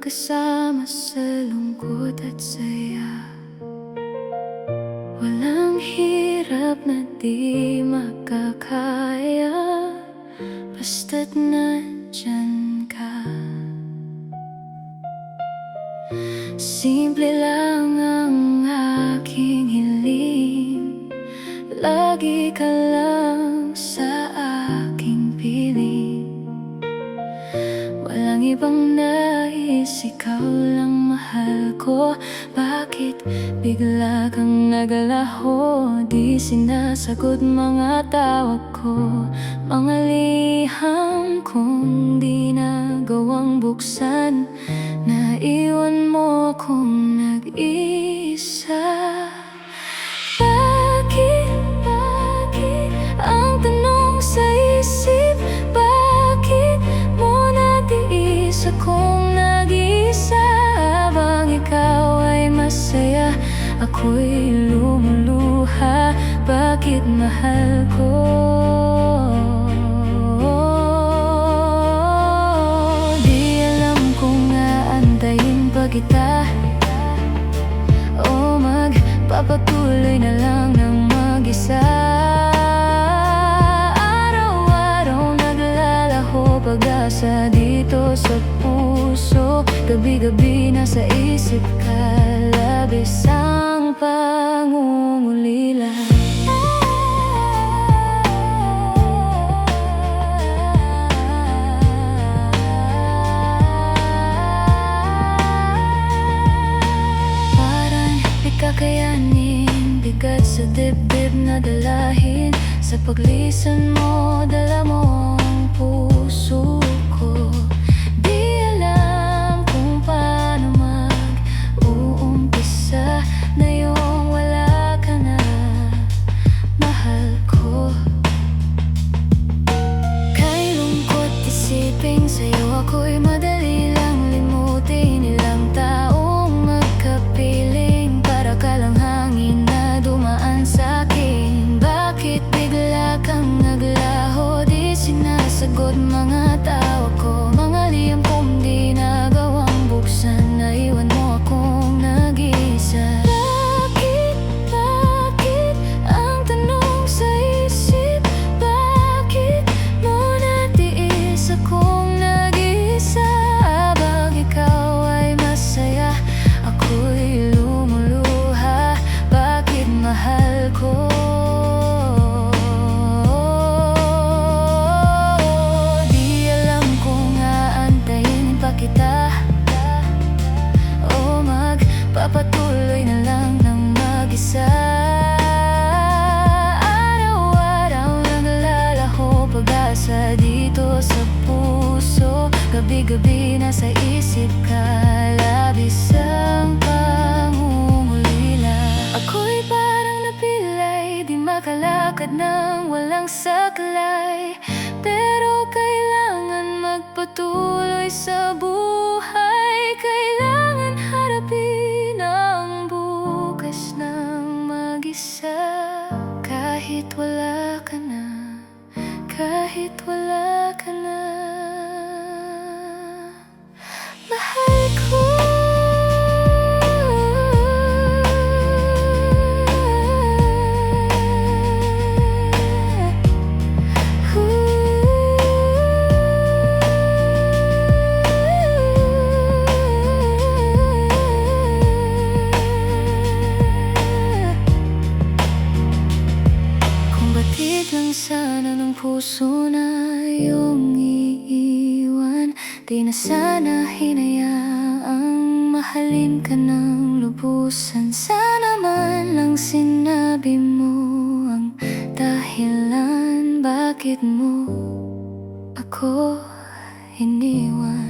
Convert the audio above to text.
magkasama sa lungkot at saya. Walang hirap na di makakaya, basta't nandyan ka. Simple lang ang aking hiling, lagi ka lang sa aking piling. Walang ibang nais, ikaw lang mahal ko. Bakit bigla kang naglaho? Di sinasagot mga tawag ko, mga liham kong di nagawang buksan. Naiwan mo akong nag-iisa. Bakit ang tanong sa isip? Bakit mo natiis akong nag-iisa? Habang ikaw ay masaya, ako'y lumuluha. Bakit mahal ko? Di alam kung aantayin pa kita o magpapatuloy na lang ng mag-isa. Araw-araw naglalaho pag-asa dito sa puso. Gabi-gabi nasa isip ka, labis ang pangungulila. Parang di kakayanin, bigat sa dibdib na dalahin. Sa paglisan mo, dala mo ang puso ko. Di alam kung paano mag-uumpisa na yung wala ka na, mahal ko. Kay lungkot isipin sa'yo, ako'y madali lang limutin. Ilang taong magkapiling, para ka lang hangin na dumaan sa'kin. Bakit bigla kang naglaho? Di sinasagot mga tawag ko, mga liham kong di nagawang buksan. Naiwan mo akong nag-iisa. Bakit ang tanong sa isip? Bakit mo natiis akong nag-iisa? Habang ikaw ay masaya, ako'y lumuluha. Bakit mahal ko? Di alam kung aantayin pa kita o magpapatuloy na lang ng mag-isa. Araw-araw naglalaho pag-asa dito sa puso. Gabi-gabi nasa isip ka, labis ang pangungulila. Ako'y parang napilay, di makalakad ng walang saklay. Pero kailangan magpatuloy sa buhay. Kailangan harapin ang bukas ng mag-isa. Kahit wala ka na, kahit wala ka na, mahal ko. Kung batid lang sana ng puso na iyong iiwan, di na sana hinayaang mahalin ka ng lubusan. Sana man lang sinabi mo ang dahilan bakit mo ako iniwan.